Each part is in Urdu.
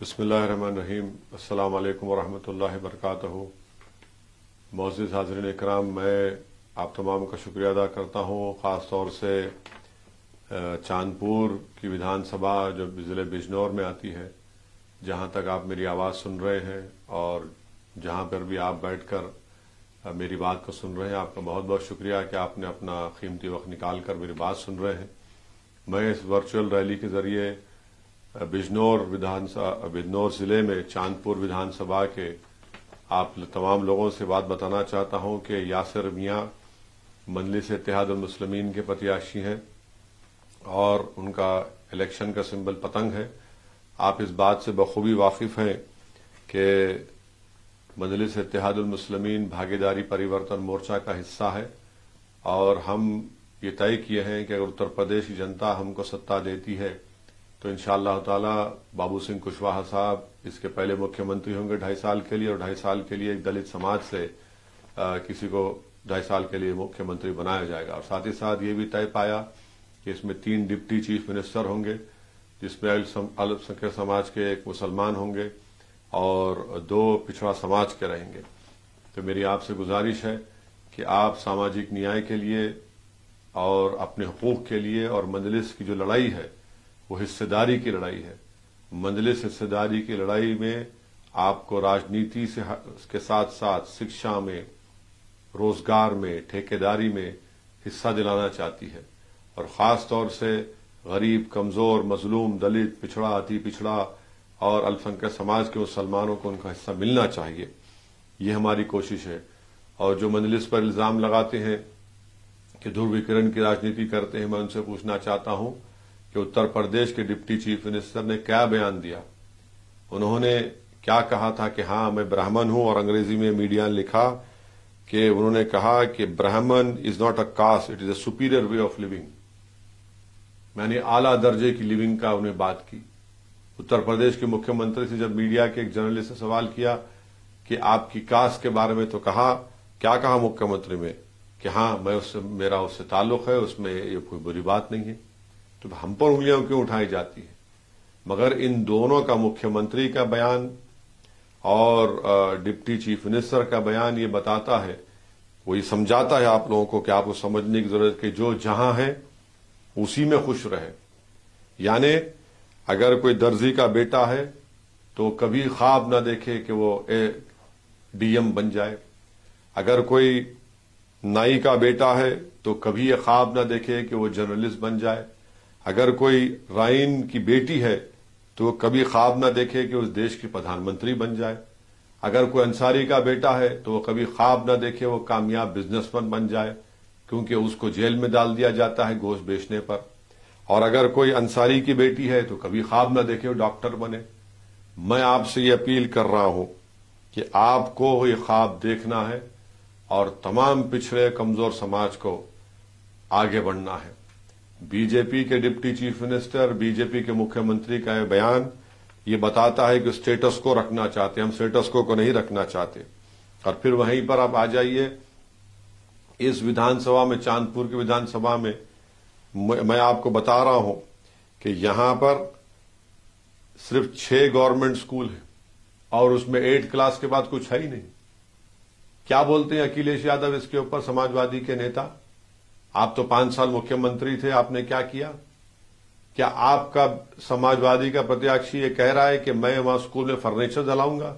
بسم اللہ الرحمن الرحیم۔ السلام علیکم ورحمۃ اللہ وبرکاتہ۔ معزز حاضرین اکرام، میں آپ تمام کا شکریہ ادا کرتا ہوں، خاص طور سے چاندپور کی ودھان سبھا جو ضلع بجنور میں آتی ہے، جہاں تک آپ میری آواز سن رہے ہیں اور جہاں پر بھی آپ بیٹھ کر میری بات کو سن رہے ہیں، آپ کا بہت بہت شکریہ کہ آپ نے اپنا قیمتی وقت نکال کر میری بات سن رہے ہیں۔ میں اس ورچوئل ریلی کے ذریعے بجنور ضلع میں چاندپور ودھان سبھا کے آپ تمام لوگوں سے بات بتانا چاہتا ہوں کہ یاسر میاں مجلس اتحاد المسلمین کے پرتیاشی ہیں اور ان کا الیکشن کا سمبل پتنگ ہے۔ آپ اس بات سے بخوبی واقف ہیں کہ مجلس اتحاد المسلمین بھاگیداری پریورتن مورچہ کا حصہ ہے اور ہم یہ طے کیے ہیں کہ اگر اتر پردیش کی جنتا ہم کو ستا دیتی ہے تو انشاءاللہ تعالی بابو سنگھ کشواہا صاحب اس کے پہلے مکھیہ منتری ہوں گے 2.5 سال کے لیے، اور 2.5 سال کے لیے ایک دلت سماج سے کسی کو 2.5 سال کے لیے مکھیہ منتری بنایا جائے گا۔ اور ساتھ ہی ساتھ یہ بھی طے پایا کہ اس میں 3 ڈپٹی چیف منسٹر ہوں گے، جس میں الپ سنکھیک سماج کے 1 مسلمان ہوں گے اور 2 پچھڑا سماج کے رہیں گے۔ تو میری آپ سے گزارش ہے کہ آپ ساماجک نیائے کے لیے اور اپنے حقوق کے لیے، اور مجلس کی جو لڑائی ہے وہ حصہ داری کی لڑائی ہے، مجلس حصہ داری کی لڑائی میں آپ کو راجنیتی سے کے ساتھ ساتھ شکشا میں، روزگار میں، ٹھیکیداری میں حصہ دلانا چاہتی ہے، اور خاص طور سے غریب، کمزور، مظلوم، دلت، پچھڑا، اتی پچھڑا اور الپ سنکھیک سماج کے مسلمانوں کو ان کا حصہ ملنا چاہیے۔ یہ ہماری کوشش ہے۔ اور جو مجلس پر الزام لگاتے ہیں کہ دھرویکرن کی راجنیتی کرتے ہیں، میں ان سے پوچھنا چاہتا ہوں کہ اتر پردیش کے ڈپٹی چیف منسٹر نے کیا بیان دیا؟ انہوں نے کیا کہا تھا کہ ہاں میں برہمن ہوں، اور انگریزی میں میڈیا نے لکھا کہ انہوں نے کہا کہ Brahmin is not a caste, it is a superior way of living, یعنی اعلیٰ درجے کی لیونگ کا انہیں بات کی۔ اتر پردیش کے مکھیہ منتری سے جب میڈیا کے ایک جرنلسٹ نے سوال کیا کہ آپ کی کاسٹ کے بارے میں، تو کیا کہا مکھیہ منتری میں کہ ہاں میرا اس سے تعلق ہے، اس میں یہ کوئی بری بات نہیں ہے۔ تو ہم پر انگلیاں کیوں اٹھائی جاتی ہیں؟ مگر ان دونوں کا، مکھیہ منتری کا بیان اور ڈپٹی چیف منسٹر کا بیان، یہ بتاتا ہے، وہ یہ سمجھاتا ہے آپ لوگوں کو کہ آپ کو سمجھنے کی ضرورت کہ جو جہاں ہے اسی میں خوش رہے۔ یعنی اگر کوئی درزی کا بیٹا ہے تو کبھی خواب نہ دیکھے کہ وہ ڈی ایم بن جائے، اگر کوئی نائی کا بیٹا ہے تو کبھی یہ خواب نہ دیکھے کہ وہ جرنلسٹ بن جائے، اگر کوئی رائن کی بیٹی ہے تو وہ کبھی خواب نہ دیکھے کہ اس دیش کی پردھان منتری بن جائے، اگر کوئی انصاری کا بیٹا ہے تو وہ کبھی خواب نہ دیکھے وہ کامیاب بزنس مین بن جائے، کیونکہ اس کو جیل میں ڈال دیا جاتا ہے گوشت بیچنے پر، اور اگر کوئی انصاری کی بیٹی ہے تو کبھی خواب نہ دیکھے وہ ڈاکٹر بنے۔ میں آپ سے یہ اپیل کر رہا ہوں کہ آپ کو یہ خواب دیکھنا ہے اور تمام پچھڑے کمزور سماج کو آگے بڑھنا ہے۔ بی جے پی کے deputy chief minister, B J P کے مکھیہ منتری کا یہ بیان یہ بتاتا ہے کہ اسٹیٹس کو رکھنا چاہتے ہیں، ہم اسٹیٹس کو نہیں رکھنا چاہتے۔ اور پھر وہیں پر آپ آ جائیے اس ودھان سبھا میں، چاندپور کی ودھان سبھا میں، میں آپ کو بتا رہا ہوں کہ یہاں پر صرف 6 گورنمنٹ سکول ہیں اور اس میں 8 کلاس کے بعد کچھ ہے ہی نہیں۔ کیا بولتے ہیں اکھلیش یادو اس کے اوپر، سماجوادی کے نیتا؟ آپ تو 5 سال مکھیہ منتری تھے، آپ نے کیا کیا؟ کیا آپ کا سماجوادی کا پرتیاشی یہ کہہ رہا ہے کہ میں وہاں اسکول میں فرنیچر جلاؤں گا؟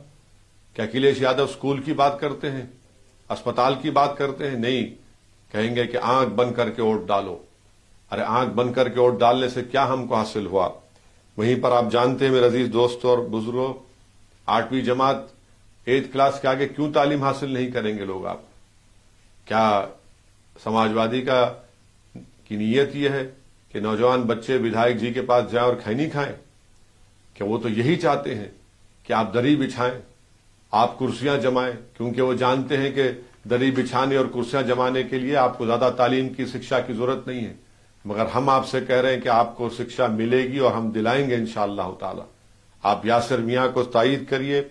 کیا اکھلیش یادو اسکول کی بات کرتے ہیں، اسپتال کی بات کرتے ہیں؟ نہیں، کہیں گے کہ آنکھ بند کر کے ووٹ ڈالو۔ ارے آنکھ بند کر کے ووٹ ڈالنے سے کیا ہم کو حاصل ہوا؟ وہیں پر آپ جانتے ہیں میرے عزیز دوستوں اور بزرگوں، 8ویں جماعت 8 کلاس کے آگے کیوں تعلیم حاصل نہیں کریں گے لوگ؟ آپ کیا سماجوادی کی نیت یہ ہے کہ نوجوان بچے ودھائک جی کے پاس جائیں اور کھینی کھائیں؟ کہ وہ تو یہی چاہتے ہیں کہ آپ دری بچھائیں، آپ کرسیاں جمائیں، کیونکہ وہ جانتے ہیں کہ دری بچھانے اور کرسیاں جمانے کے لیے آپ کو زیادہ تعلیم کی، شکشا کی ضرورت نہیں ہے۔ مگر ہم آپ سے کہہ رہے ہیں کہ آپ کو شکشا ملے گی اور ہم دلائیں گے انشاءاللہ تعالی۔ آپ یاسر میاں کو تائید کریے،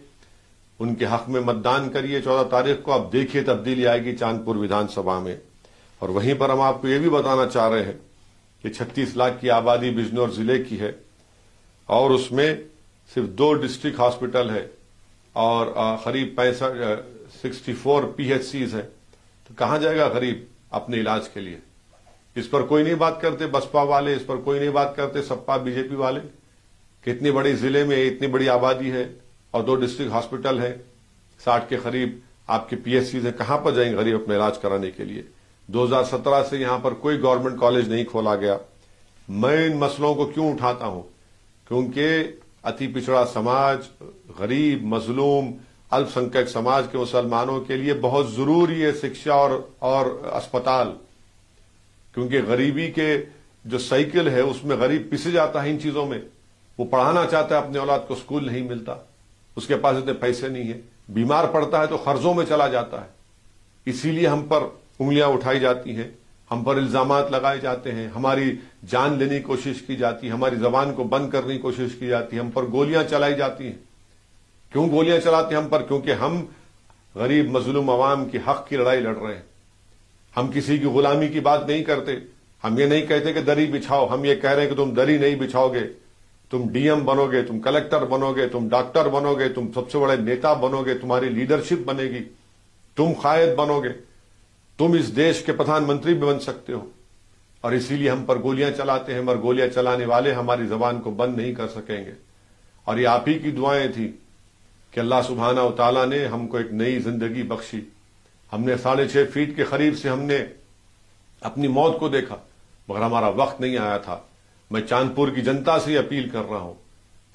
ان کے حق میں متدان کریے 14 تاریخ کو، آپ دیکھیے تبدیلی آئے گی چاندپور ودھان سبھا میں۔ اور وہیں پر ہم آپ کو یہ بھی بتانا چاہ رہے ہیں کہ 36 لاکھ کی آبادی بجنور ضلع کی ہے اور اس میں صرف 2 ڈسٹرکٹ ہاسپٹل ہے اور قریب 64 PHCs ہے، تو کہاں جائے گا غریب اپنے علاج کے لیے؟ اس پر کوئی نہیں بات کرتے بسپا والے، اس پر کوئی نہیں بات کرتے سپا BJP والے کہ اتنی بڑی ضلع میں اتنی بڑی آبادی ہے اور 2 ڈسٹرکٹ ہاسپٹل ہے، 60 کے قریب آپ کے PHCs ہیں، کہاں پر جائیں گے غریب اپنا علاج کرانے کے لیے؟ 2017 سے یہاں پر کوئی گورنمنٹ کالج نہیں کھولا گیا۔ میں ان مسئلوں کو کیوں اٹھاتا ہوں؟ کیونکہ اتی پچھڑا سماج، غریب، مظلوم، الپ سنکھیک سماج کے مسلمانوں کے لیے بہت ضروری ہے شکشا اور اسپتال، کیونکہ غریبی کے جو سائیکل ہے اس میں غریب پسے جاتا ہے ان چیزوں میں۔ وہ پڑھانا چاہتا ہے اپنے اولاد کو، اسکول نہیں ملتا، اس کے پاس اتنے پیسے نہیں ہیں، بیمار پڑتا ہے تو قرضوں میں چلا جاتا ہے۔ اسی لیے ہم پر انگلیاں اٹھائی جاتی ہیں، ہم پر الزامات لگائے جاتے ہیں، ہماری جان لینے کی کوشش کی جاتی ہے، ہماری زبان کو بند کرنے کی کوشش کی جاتی ہے، ہم پر گولیاں چلائی جاتی ہیں۔ کیوں گولیاں چلاتے ہیں ہم پر؟ کیونکہ ہم غریب مظلوم عوام کی حق کی لڑائی لڑ رہے ہیں۔ ہم کسی کی غلامی کی بات نہیں کرتے، ہم یہ نہیں کہتے کہ دری بچھاؤ، ہم یہ کہہ رہے ہیں کہ تم دری نہیں بچھاؤ گے، تم DM بنو گے، تم کلکٹر بنو گے، تم ڈاکٹر بنو گے، تم سب سے بڑے نیتا بنو گے، تمہاری لیڈرشپ بنے گی، تم قائد بنو گے، تم اس دیش کے پردھان منتری بھی بن سکتے ہو۔ اور اسی لیے ہم پر گولیاں چلاتے ہیں، مگر گولیاں چلانے والے ہماری زبان کو بند نہیں کر سکیں گے۔ اور یہ آپ ہی کی دعائیں تھیں کہ اللہ سبحانہ و تعالیٰ نے ہم کو ایک نئی زندگی بخشی۔ ہم نے 6.5 فیٹ کے قریب سے ہم نے اپنی موت کو دیکھا، مگر ہمارا وقت نہیں آیا تھا۔ میں چاندپور کی جنتا سے اپیل کر رہا ہوں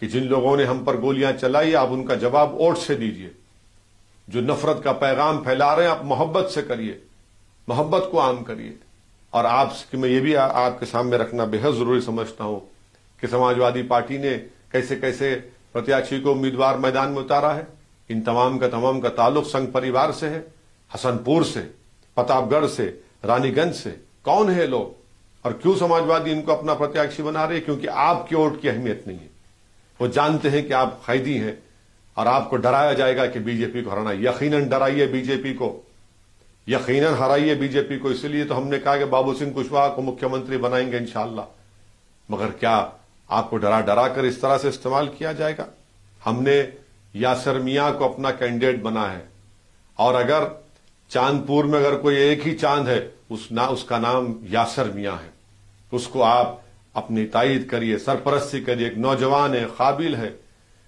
کہ جن لوگوں نے ہم پر گولیاں چلائی آپ ان کا جواب ووٹ سے دیجیے۔ جو نفرت کا پیغام پھیلا رہے ہیں آپ محبت سے کریے، محبت کو عام کریے۔ اور میں یہ بھی آپ کے سامنے رکھنا بے حد ضروری سمجھتا ہوں کہ سماجوادی پارٹی نے کیسے کیسے پرتیاشی کو امیدوار میدان میں اتارا ہے۔ ان تمام کا تعلق سنگھ پریوار سے ہے، حسن پور سے، پرتاپ گڑھ سے، رانی گنج سے۔ کون ہے لوگ اور کیوں سماجوادی ان کو اپنا پرتیاشی بنا رہے ہیں؟ کیونکہ آپ کی ووٹ کی اہمیت نہیں ہے۔ وہ جانتے ہیں کہ آپ قیدی ہیں اور آپ کو ڈرایا جائے گا کہ BJP کو ہرانا۔ یقیناً ڈرائیے BJP کو، یقیناً ہرائیے BJP کو۔ اس لیے تو ہم نے کہا کہ بابو سنگھ کشواہا کو مکھیہ منتری بنائیں گے انشاءاللہ۔ مگر کیا آپ کو ڈرا کر اس طرح سے استعمال کیا جائے گا؟ ہم نے یاسر میاں کو اپنا کینڈیڈیٹ بنا ہے، اور اگر چاندپور میں اگر کوئی ایک ہی چاند ہے اس کا نام یاسر میاں ہے۔ اس کو آپ اپنی تائید کریے، سرپرستی کریے۔ ایک نوجوان ہے، قابل ہے،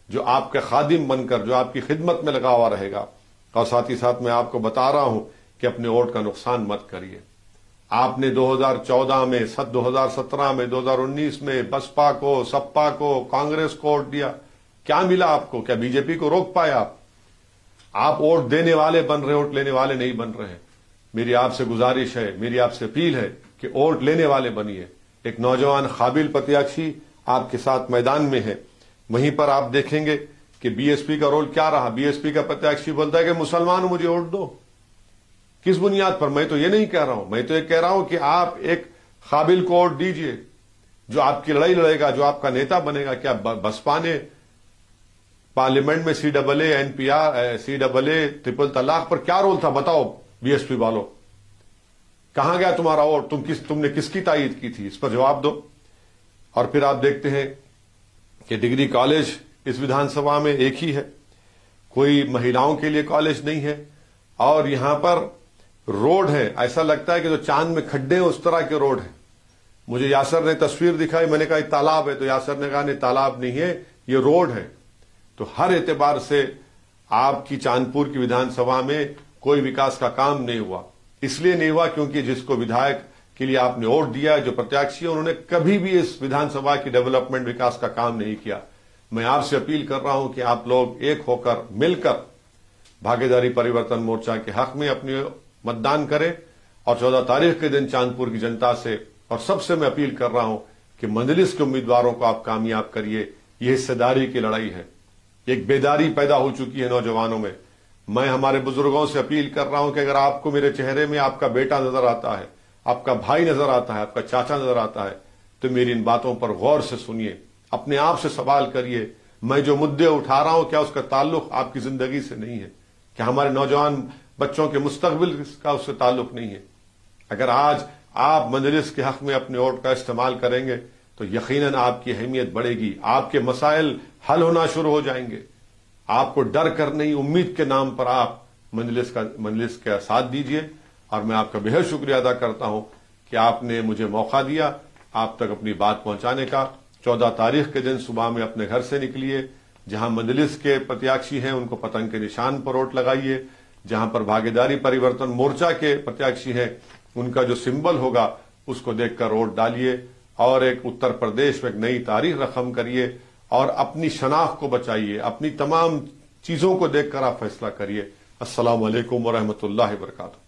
جو آپ کے خادم بن کر جو آپ کی خدمت میں لگا ہوا رہے گا۔ اور ساتھ ہی ساتھ میں آپ کو بتا رہا ہوں کہ اپنے ووٹ کا نقصان مت کریے۔ آپ نے 2014 میں، 2017 میں، 2019 میں بسپا کو، سپا کو، کانگریس کو ووٹ دیا۔ کیا ملا آپ کو؟ کیا BJP کو روک پائے آپ ووٹ دینے والے بن رہے، ووٹ لینے والے نہیں بن رہے ہیں۔ میری آپ سے گزارش ہے، میری آپ سے اپیل ہے کہ ووٹ لینے والے بنیے۔ ایک نوجوان قابل پرتیاشی آپ کے ساتھ میدان میں ہے۔ وہیں پر آپ دیکھیں گے کہ BSP کا رول کیا رہا۔ BSP کا پرتیاشی بولتا ہے کہ مسلمانوں مجھے ووٹ دو۔ کس بنیاد پر؟ میں تو یہ نہیں کہہ رہا ہوں، میں تو یہ کہہ رہا ہوں کہ آپ ایک قابل کو ووٹ دیجئے جو آپ کی لڑائی لڑے گا، جو آپ کا نیتا بنے گا۔ کیا بسپا نے پارلیمنٹ میں CAA، NPR، CAA، ٹرپل طلاق پر کیا رول تھا؟ بتاؤ BSP والوں، کہاں گیا تمہارا ووٹ؟ تم نے کس کی تائید کی تھی؟ اس پر جواب دو۔ اور پھر آپ دیکھتے ہیں کہ ڈگری کالج اس ودھان سبھا میں ایک ہی ہے، کوئی مہیلاؤں کے لیے کالج نہیں ہے۔ اور یہاں پر روڈ ہے، ایسا لگتا ہے کہ جو چاند میں کھڈے ہیں اس طرح کے روڈ ہیں۔ مجھے یاسر نے تصویر دکھائی، میں نے کہا یہ تالاب ہے، تو یاسر نے کہا نہیں تالاب نہیں ہے، یہ روڈ ہے۔ تو ہر اعتبار سے آپ کی چاندپور کی ودھان سبھا میں کوئی وکاس کا کام نہیں ہوا۔ اس لیے نہیں ہوا کیونکہ جس کو ودھائک کے لیے آپ نے ووٹ دیا ہے، جو پرتیاشی ہے، انہوں نے کبھی بھی اس ودھان سبھا کی ڈیولپمنٹ وکاس کا کام نہیں کیا۔ میں آپ سے اپیل کر رہا ہوں کہ آپ لوگ ایک ہو کر مل کر بھاگیداری پریورتن مورچہ کے حق میں اپنی متدان کریں، اور 14 تاریخ کے دن چاندپور کی جنتا سے اور سب سے میں اپیل کر رہا ہوں کہ مجلس کے امیدواروں کو آپ کامیاب کریے۔ یہ حصہ داری کی لڑائی ہے، ایک بیداری پیدا ہو چکی ہے نوجوانوں میں۔ میں ہمارے بزرگوں سے اپیل کر رہا ہوں کہ اگر آپ کو میرے چہرے میں آپ کا بیٹا نظر آتا ہے، آپ کا بھائی نظر آتا ہے، آپ کا چاچا نظر آتا ہے، تو میری ان باتوں پر غور سے سنیے، اپنے آپ سے سوال کریے، میں جو مدعے اٹھا رہا ہوں کیا اس کا تعلق آپ کی زندگی سے نہیں ہے؟ کیا ہمارے نوجوان بچوں کے مستقبل کا اس سے تعلق نہیں ہے؟ اگر آج آپ مجلس کے حق میں اپنے ووٹ کا استعمال کریں گے تو یقیناً آپ کی اہمیت بڑھے گی، آپ کے مسائل حل ہونا شروع ہو جائیں گے۔ آپ کو ڈر کر نہیں، امید کے نام پر آپ مجلس کا ساتھ دیجئے، اور میں آپ کا بہت شکریہ ادا کرتا ہوں کہ آپ نے مجھے موقع دیا آپ تک اپنی بات پہنچانے کا۔ 14 تاریخ کے دن صبح میں اپنے گھر سے نکلیے، جہاں مجلس کے پرتیاکشی ہیں ان کو پتنگ کے نشان پر ووٹ لگائیے، جہاں پر بھاگیداری پریورتن مورچہ کے پرتیاکشی ہیں ان کا جو سمبل ہوگا اس کو دیکھ کر ووٹ ڈالیے، اور ایک اتر پردیش میں ایک نئی تاریخ رقم کریے، اور اپنی شناخت کو بچائیے، اپنی تمام چیزوں کو دیکھ کر آپ فیصلہ کریے۔ السلام علیکم ورحمۃ اللہ وبرکاتہ۔